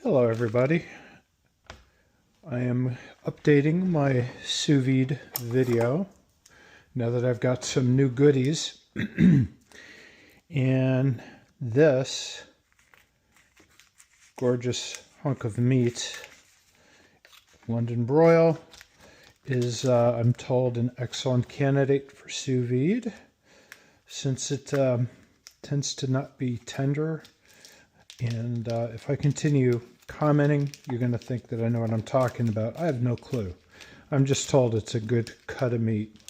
Hello everybody. I am updating my sous vide video now that I've got some new goodies. And this gorgeous hunk of meat, London broil, is I'm told an excellent candidate for sous vide since it tends to not be tender. And if I continue commenting, you're going to think that I know what I'm talking about. I have no clue. I'm just told it's a good cut of meat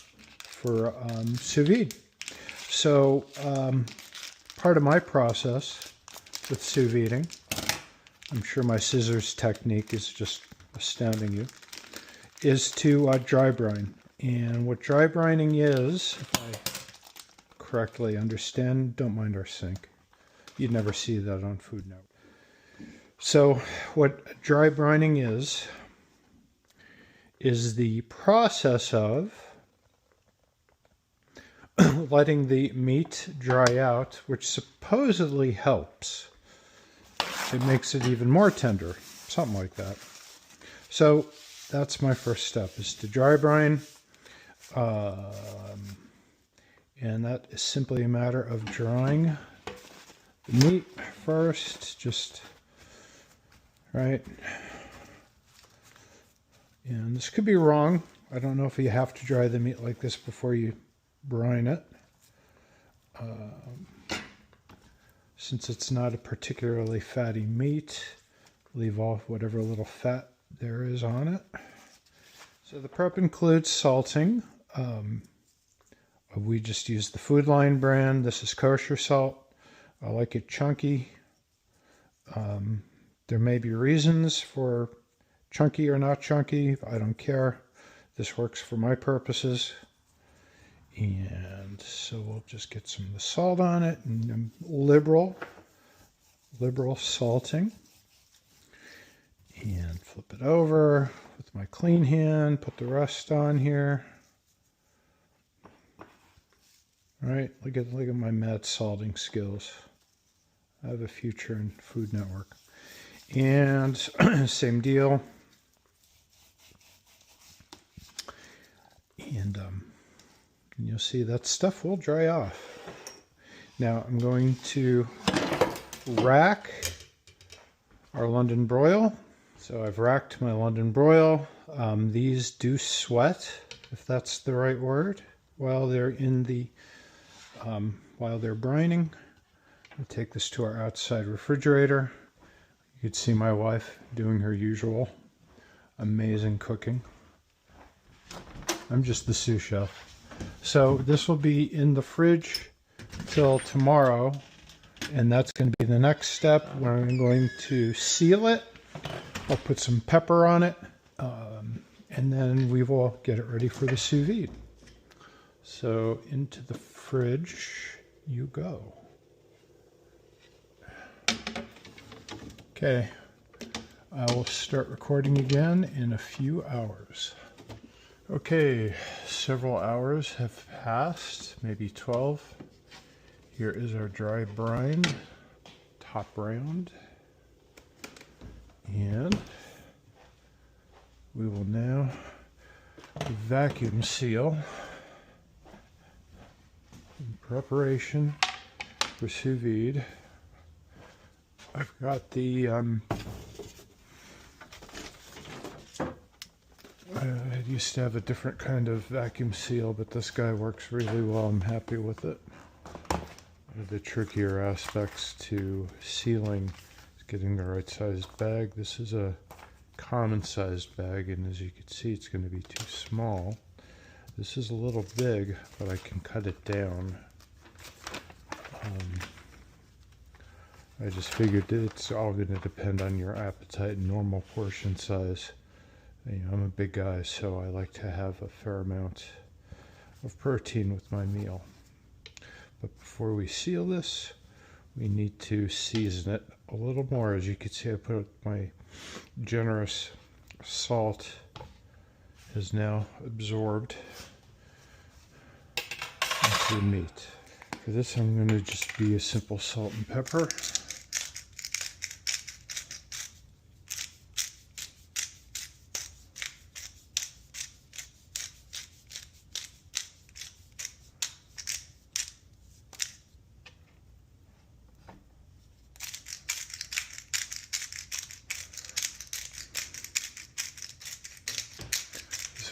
for sous vide. So part of my process with sous viding, I'm sure my scissors technique is just astounding you, is to dry brine. And what dry brining is, if I correctly understand, don't mind our sink. You'd never see that on Food Network. So what dry brining is the process of letting the meat dry out, which supposedly helps. It makes it even more tender, something like that. So that's my first step, is to dry brine. And that is simply a matter of drying the meat first, just right. And this could be wrong. I don't know if you have to dry the meat like this before you brine it. Since it's not a particularly fatty meat, leave off whatever little fat there is on it. So the prep includes salting. We just use the Food Line brand. This is kosher salt. I like it chunky. There may be reasons for chunky or not chunky. I don't care. This works for my purposes. And so we'll just get some of the salt on it, and liberal salting. And flip it over with my clean hand, put the rest on here. All right, look at my mad salting skills. I have a future in Food Network. And same deal. And you'll see that stuff will dry off. Now I'm going to rack our London broil. So I've racked my London broil. These do sweat, if that's the right word, while they're in the while they're brining. I'll take this to our outside refrigerator. You could see my wife doing her usual amazing cooking. I'm just the sous chef. So this will be in the fridge till tomorrow, and that's going to be the next step where I'm going to seal it. I'll put some pepper on it, and then we will get it ready for the sous vide. So into the fridge you go. Okay, I will start recording again in a few hours. Okay, several hours have passed, maybe 12. Here is our dry brine, top round. And we will now vacuum seal in preparation for sous vide. I've got the I used to have a different kind of vacuum seal, but this guy works really well. I'm happy with it. One of the trickier aspects to sealing is getting the right sized bag. This is a common sized bag, and as you can see, it's going to be too small. This is a little big, but I can cut it down. I just figured it's all going to depend on your appetite and normal portion size. You know, I'm a big guy, so I like to have a fair amount of protein with my meal. But before we seal this, we need to season it a little more. As you can see, I put my generous salt is now absorbed into the meat. For this, I'm going to just be a simple salt and pepper.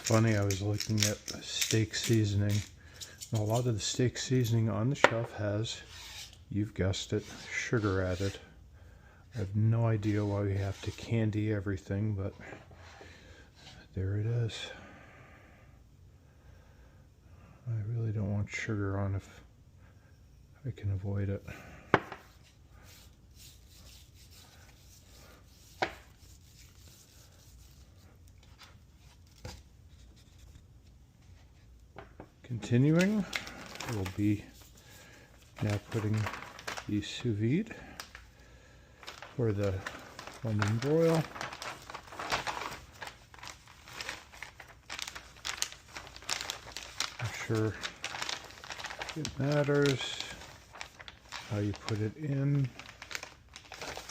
funny, I was looking at steak seasoning. A lot of the steak seasoning on the shelf has, you've guessed it, sugar added. I have no idea why we have to candy everything, but there it is. I really don't want sugar on if I can avoid it. Continuing, we'll be now putting the sous vide for the London broil. I'm sure it matters how you put it in,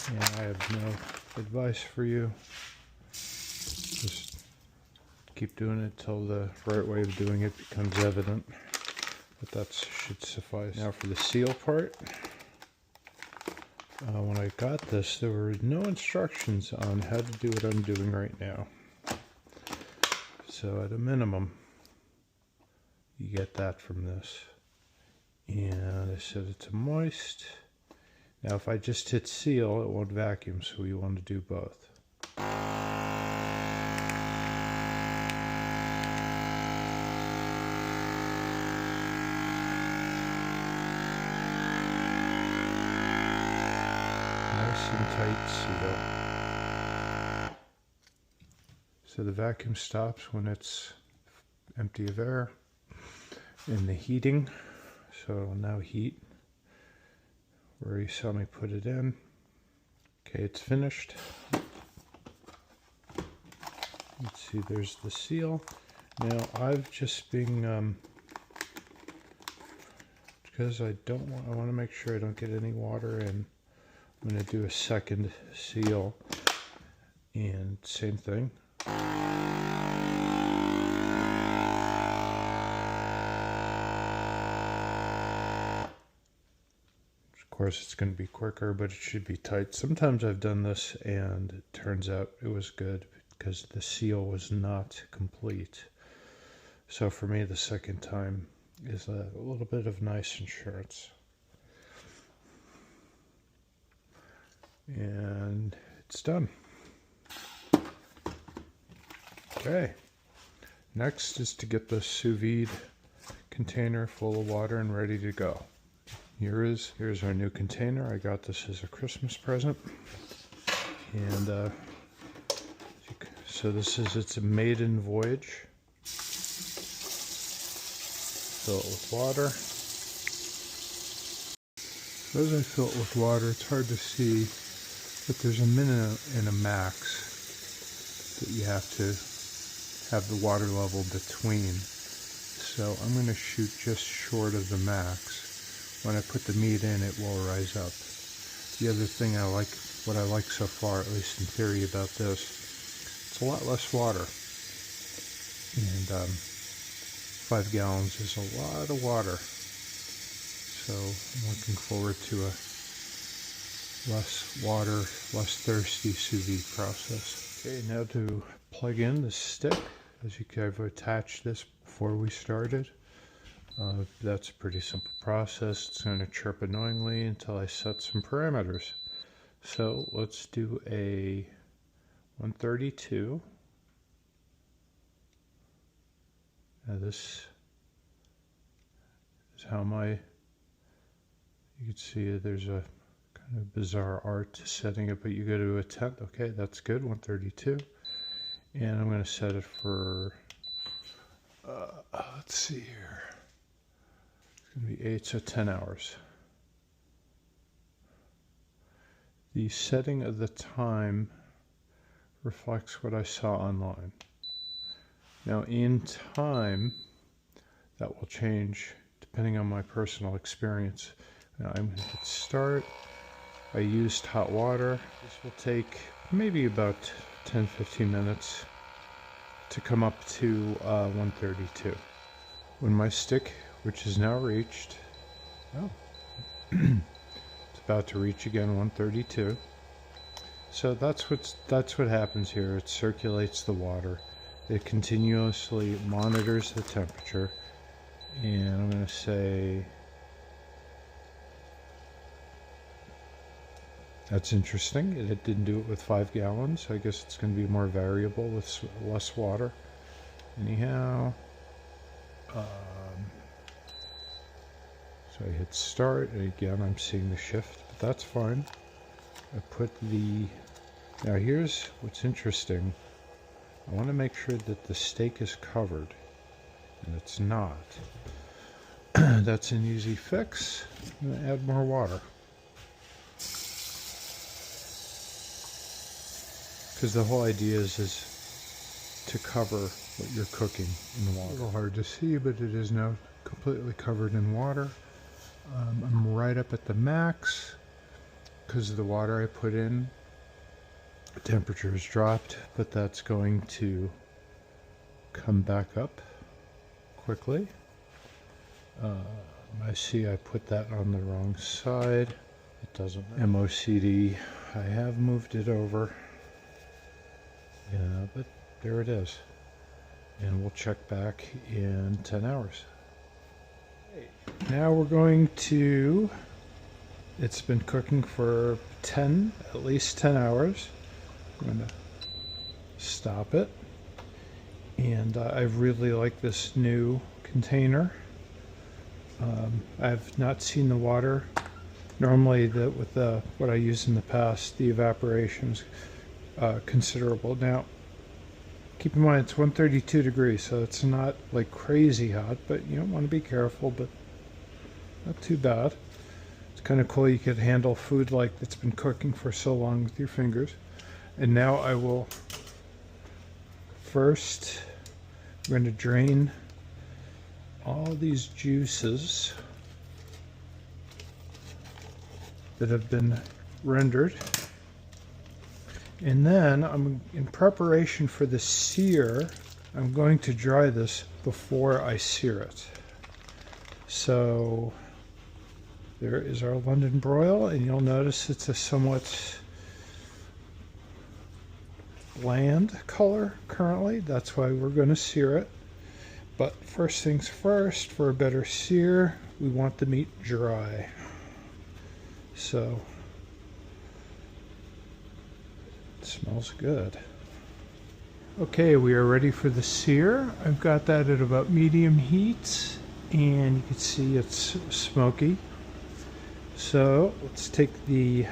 and I have no advice for you. Just keep doing it till the right way of doing it becomes evident, but that should suffice. Now for the seal part. When I got this, there were no instructions on how to do what I'm doing right now. So at a minimum, you get that from this. And I set it to moist. Now if I just hit seal, it won't vacuum, so we want to do both. Nice and tight seal. So the vacuum stops when it's empty of air. In the heating, so it'll now heat where you saw me put it in. Okay, it's finished. Let's see, there's the seal. Now I've just been because I want to make sure I don't get any water in. I'm going to do a second seal, and same thing. Of course, it's going to be quicker, but it should be tight. Sometimes I've done this and it turns out it was good because the seal was not complete. So for me, the second time is a little bit of nice insurance. And it's done. Okay. Next is to get the sous vide container full of water and ready to go. Here's our new container. I got this as a Christmas present. And so it's a maiden voyage. Fill it with water. So as I fill it with water, it's hard to see, but there's a minimum and a max that you have to have the water level between. So I'm going to shoot just short of the max. When I put the meat in, it will rise up. The other thing what I like so far, at least in theory about this, it's a lot less water. And 5 gallons is a lot of water. So I'm looking forward to a less water, less thirsty sous vide process. Okay, now to plug in the stick. As you can, I've attached this before we started. That's a pretty simple process. It's going to chirp annoyingly until I set some parameters. So let's do a 132. Now this is how you can see there's a kind of bizarre art to setting it, but you go to a 10th. Okay, that's good, 132. And I'm going to set it for, let's see here. It's going to be 8, so 10 hours. The setting of the time reflects what I saw online. Now in time, that will change depending on my personal experience. Now I'm going to hit start. I used hot water. This will take maybe about 10-15 minutes to come up to 132. When my stick, which is now reached, it's about to reach again 132. So that's what happens here. It circulates the water It continuously monitors the temperature, and I'm going to say that's interesting. It didn't do it with 5 gallons, so I guess it's going to be more variable with less water. Anyhow, so I hit start, and again I'm seeing the shift, but that's fine. I put now here's what's interesting. I want to make sure that the steak is covered, and it's not. That's an easy fix. I'm going to add more water. Because the whole idea is to cover what you're cooking in the water. A little hard to see, but it is now completely covered in water. I'm right up at the max because of the water I put in. The temperature has dropped, but that's going to come back up quickly. I see I put that on the wrong side. It doesn't matter. MOCD. I have moved it over. Yeah, but there it is. And we'll check back in 10 hours. Now we're going to, it's been cooking for at least 10 hours. I'm going to stop it. And I really like this new container. I've not seen the water. Normally with what I used in the past, the evaporation's considerable. Now, keep in mind it's 132 degrees, so it's not like crazy hot, but you don't want to be careful, but not too bad. It's kind of cool you could handle food like it's been cooking for so long with your fingers. And now I will first, I'm going to drain all these juices that have been rendered. And then in preparation for the sear, I'm going to dry this before I sear it. So there is our London broil, and you'll notice it's a somewhat bland color currently. That's why we're going to sear it. But first things first, for a better sear, we want the meat dry. So it smells good. Okay, we are ready for the sear. I've got that at about medium heat, and you can see it's smoky. So let's take the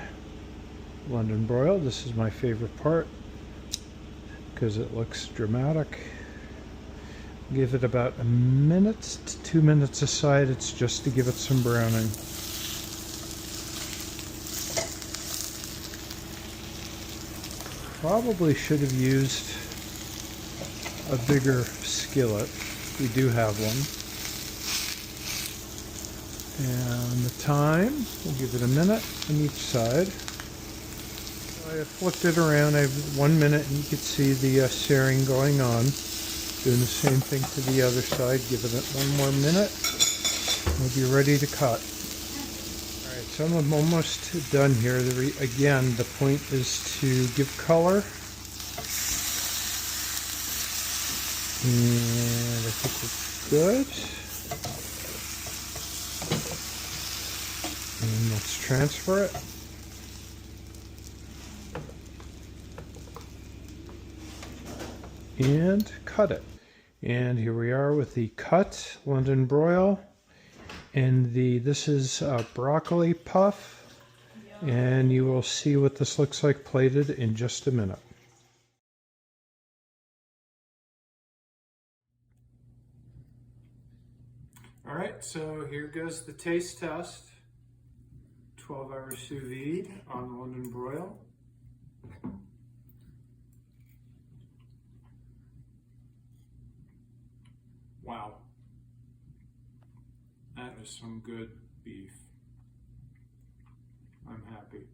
London broil. This is my favorite part because it looks dramatic. Give it about a minute to 2 minutes aside. It's just to give it some browning. Probably should have used a bigger skillet. We do have one. And the time, we'll give it a minute on each side. I flipped it around. I have 1 minute, and you can see the searing going on. Doing the same thing to the other side. Give it 1 more minute. We'll be ready to cut. Alright, so I'm almost done here. Again, the point is to give color. And I think we're good. And let's transfer it. And cut it. And here we are with the cut London broil, and this is broccoli puff, and you will see what this looks like plated in just a minute. All right, so here goes the taste test. 12-hour sous vide on London broil. Wow, that is some good beef. I'm happy.